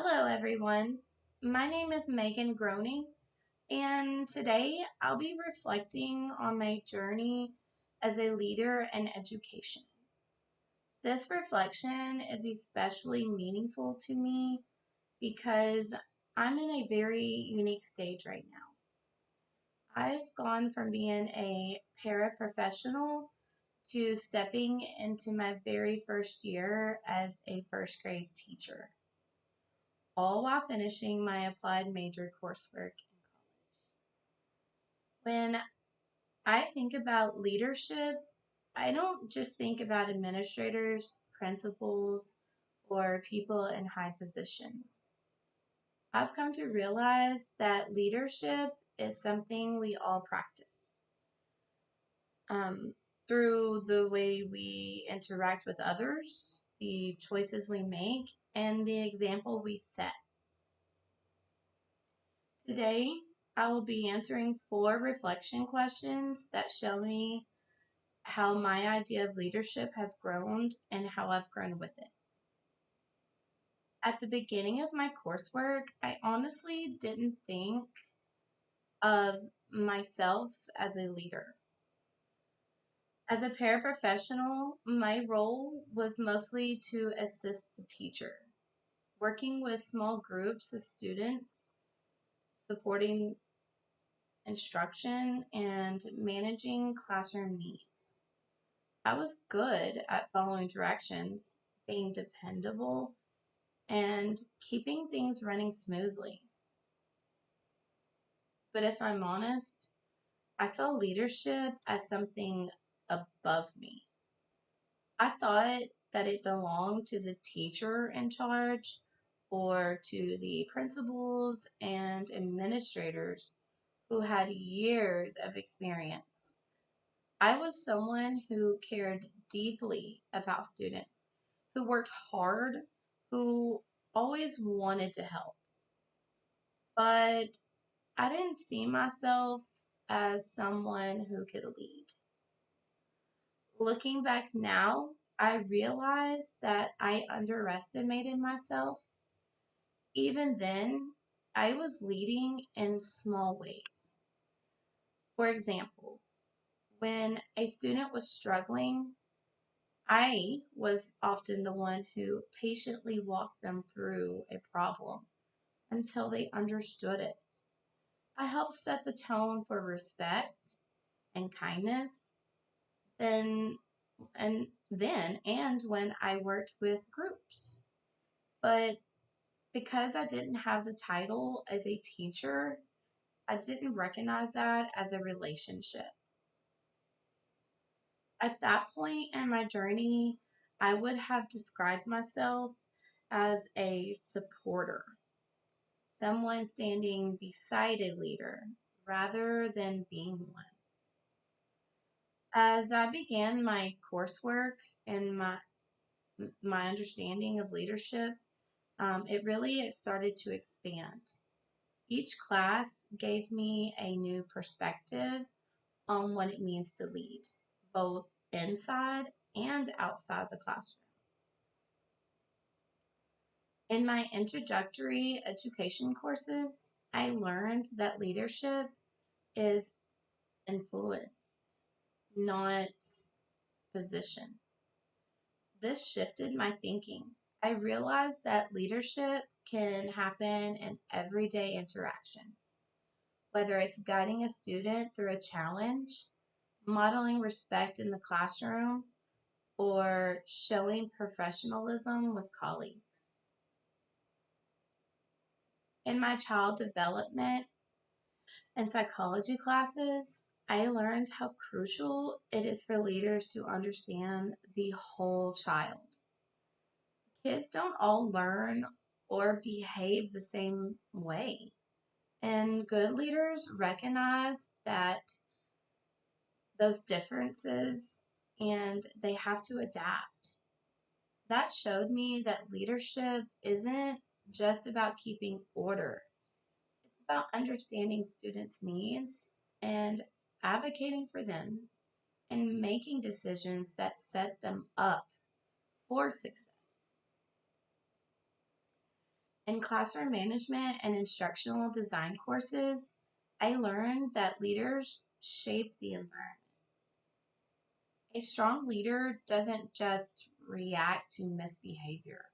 Hello, everyone. My name is Meagan Groening, and today I'll be reflecting on my journey as a leader in education. This reflection is especially meaningful to me because I'm in a very unique stage right now. I've gone from being a paraprofessional to stepping into my very first year as a first grade teacher, all while finishing my applied major coursework in college. When I think about leadership, I don't just think about administrators, principals, or people in high positions. I've come to realize that leadership is something we all practice um, through the way we interact with others, the choices we make, and the example we set. Today, I will be answering 4 reflection questions that show me how my idea of leadership has grown and how I've grown with it. At the beginning of my coursework, I honestly didn't think of myself as a leader. As a paraprofessional, my role was mostly to assist the teacher, working with small groups of students, supporting instruction, and managing classroom needs. I was good at following directions, being dependable, and keeping things running smoothly. But if I'm honest, I saw leadership as something above me. I thought that it belonged to the teacher in charge or to the principals and administrators who had years of experience. I was someone who cared deeply about students, who worked hard, who always wanted to help. But I didn't see myself as someone who could lead. Looking back now, I realized that I underestimated myself. Even then, I was leading in small ways. For example, when a student was struggling, I was often the one who patiently walked them through a problem until they understood it. I helped set the tone for respect and kindness then and when I worked with groups. But because I didn't have the title of a teacher, I didn't recognize that as a relationship. At that point in my journey, I would have described myself as a supporter, someone standing beside a leader rather than being one. As I began my coursework and my understanding of leadership, it started to expand. Each class gave me a new perspective on what it means to lead, both inside and outside the classroom. In my introductory education courses, I learned that leadership is influence, not position. This shifted my thinking. I realized that leadership can happen in everyday interactions, whether it's guiding a student through a challenge, modeling respect in the classroom, or showing professionalism with colleagues. In my child development and psychology classes, I learned how crucial it is for leaders to understand the whole child. Kids don't all learn or behave the same way, and good leaders recognize that those differences and they have to adapt. That showed me that leadership isn't just about keeping order. It's about understanding students' needs and advocating for them and making decisions that set them up for success. In classroom management and instructional design courses, I learned that leaders shape the environment. A strong leader doesn't just react to misbehavior.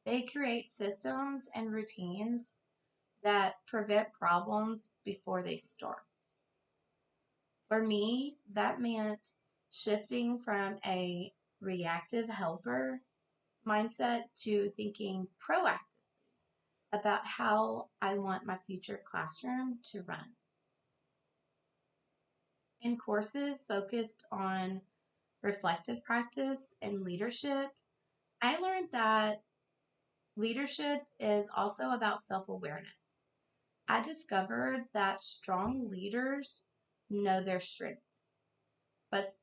They create systems and routines that prevent problems before they start. For me, that meant shifting from a reactive helper mindset to thinking proactive about how I want my future classroom to run. In courses focused on reflective practice and leadership, I learned that leadership is also about self awareness. I discovered that strong leaders know their strengths, but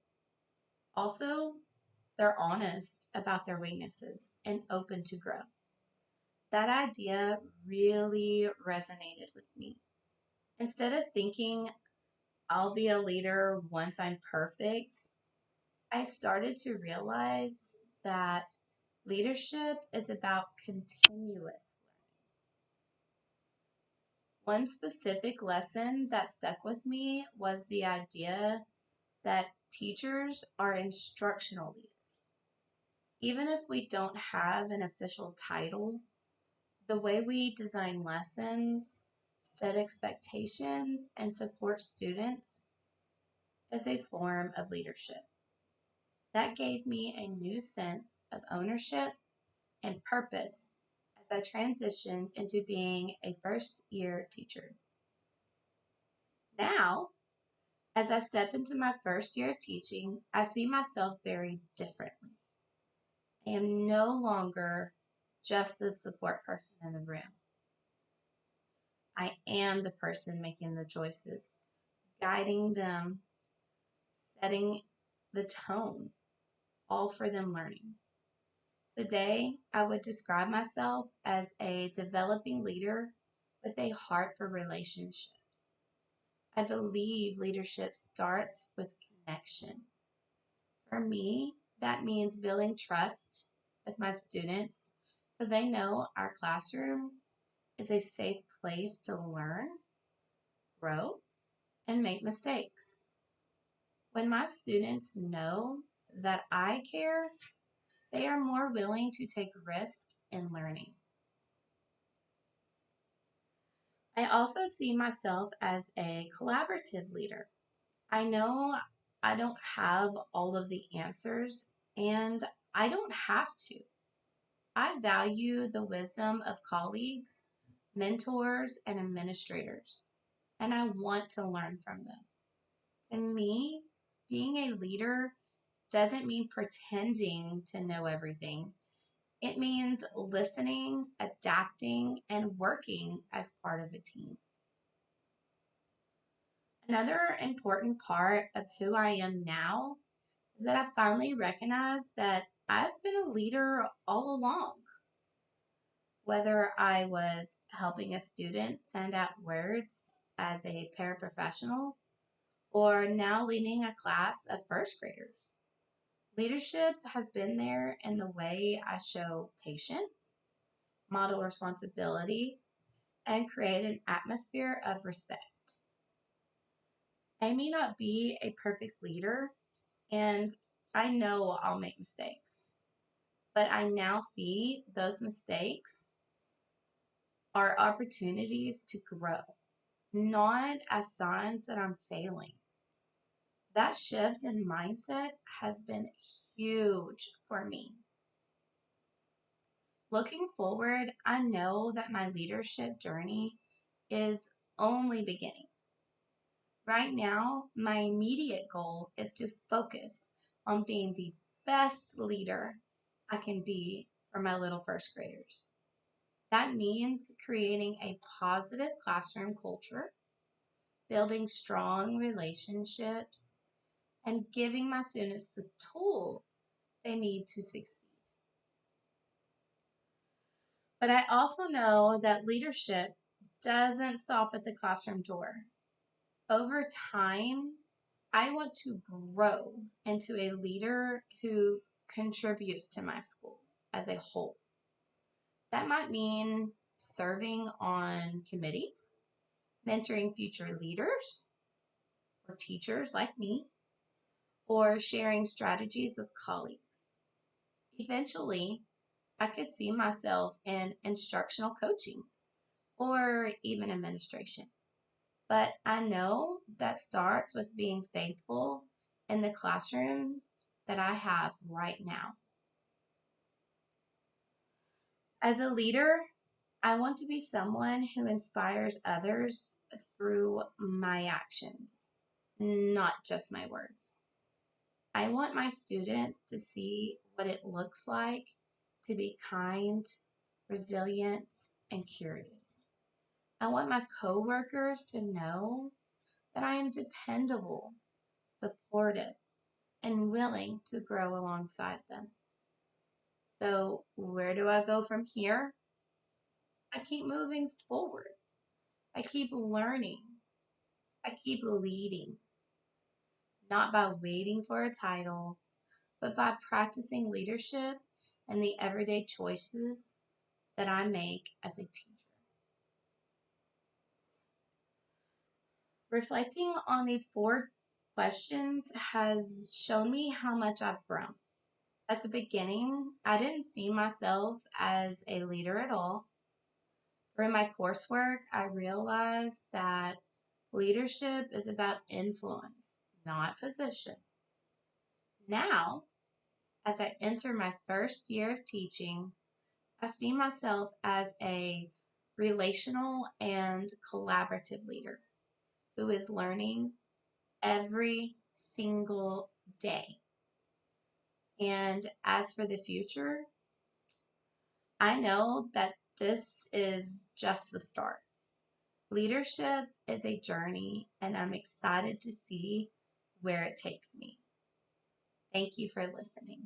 also they're honest about their weaknesses and open to growth. That idea really resonated with me. Instead of thinking I'll be a leader once I'm perfect, I started to realize that leadership is about continuous learning. One specific lesson that stuck with me was the idea that teachers are instructional leaders. Even if we don't have an official title, the way we design lessons, set expectations, and support students is a form of leadership. That gave me a new sense of ownership and purpose as I transitioned into being a first year teacher. Now, as I step into my first year of teaching, I see myself very differently. I am no longer just the support person in the room. I am the person making the choices, guiding them, setting the tone, all for them learning. Today, I would describe myself as a developing leader with a heart for relationships. I believe leadership starts with connection. For me, that means building trust with my students so they know our classroom is a safe place to learn, grow, and make mistakes. When my students know that I care, they are more willing to take risks in learning. I also see myself as a collaborative leader. I know I don't have all of the answers, and I don't have to. I value the wisdom of colleagues, mentors, and administrators, and I want to learn from them. To me, being a leader doesn't mean pretending to know everything. It means listening, adapting, and working as part of a team. Another important part of who I am now is that I finally recognize that I've been a leader all along. Whether I was helping a student send out words as a paraprofessional or now leading a class of first graders. Leadership has been there in the way I show patience, model responsibility, and create an atmosphere of respect. I may not be a perfect leader, and I know I'll make mistakes, but I now see those mistakes are opportunities to grow, not as signs that I'm failing. That shift in mindset has been huge for me. Looking forward, I know that my leadership journey is only beginning. Right now, my immediate goal is to focus on being the best leader I can be for my little first graders. That means creating a positive classroom culture, building strong relationships, and giving my students the tools they need to succeed. But I also know that leadership doesn't stop at the classroom door. Over time, I want to grow into a leader who contributes to my school as a whole. That might mean serving on committees, mentoring future leaders or teachers like me, or sharing strategies with colleagues. Eventually, I could see myself in instructional coaching or even administration. But I know that starts with being faithful in the classroom that I have right now. As a leader, I want to be someone who inspires others through my actions, not just my words. I want my students to see what it looks like to be kind, resilient, and curious. I want my coworkers to know that I am dependable, supportive, and willing to grow alongside them. So, where do I go from here? I keep moving forward. I keep learning. I keep leading, not by waiting for a title, but by practicing leadership and the everyday choices that I make as a teacher. Reflecting on these 4 questions has shown me how much I've grown. At the beginning, I didn't see myself as a leader at all. Through my coursework, I realized that leadership is about influence, not position. Now, as I enter my first year of teaching, I see myself as a relational and collaborative leader who is learning every single day. And as for the future, I know that this is just the start. Leadership is a journey, and I'm excited to see where it takes me. Thank you for listening.